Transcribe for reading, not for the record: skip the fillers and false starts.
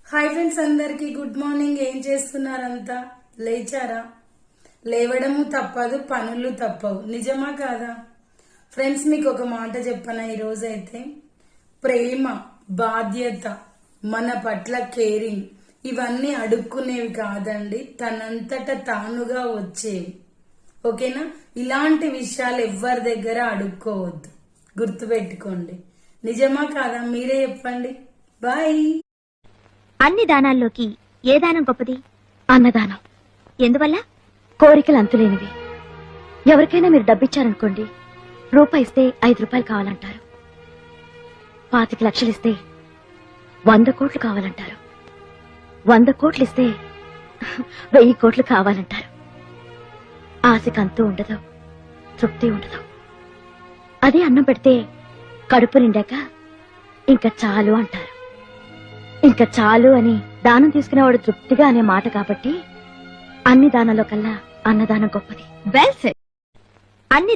Hi friends, అందరికి good morning. ఏం చేస్తున్నారంతా? లేచారా? లేవడము తప్పదు, పనులు తప్పవు. నిజమా కాదా ఫ్రెండ్స్? మీకు ఒక మాట చెప్పనా ఈరోజైతే, ప్రేమ, బాధ్యత, మన పట్ల కేరింగ్ ఇవన్నీ అడుక్కునేవి కాదండి, తనంతట తానుగా వచ్చేవి. ఓకేనా? ఇలాంటి విషయాలు ఎవరి దగ్గర అడుక్కోవద్దు, గుర్తుపెట్టుకోండి. నిజమా కాదా? మీరే చెప్పండి. బాయ్. అన్ని దానాల్లోకి ఏ దానం గొప్పది? అన్నదానం. ఎందువల్ల? కోరికలు అంతులేనివి. ఎవరికైనా మీరు డబ్బిచ్చారనుకోండి, రూపాయి ఇస్తే 5 రూపాయలు కావాలంటారు. 25 లక్షలు ఇస్తే 100 కోట్లు కావాలంటారు. 100 కోట్లు ఇస్తే 1000 కోట్లు కావాలంటారు. ఆశకి అంతూ ఉండదు, తృప్తి ఉండదు. అదే అన్నం పెడితే కడుపు నిండాక ఇంకా చాలు అంటారు. ఇంకా చాలు అని దానం తీసుకునేవాడు తృప్తిగా అనే మాట కాబట్టి అన్ని దానాల్లో కల్లా అన్నదానం గొప్పది. Well said. అన్ని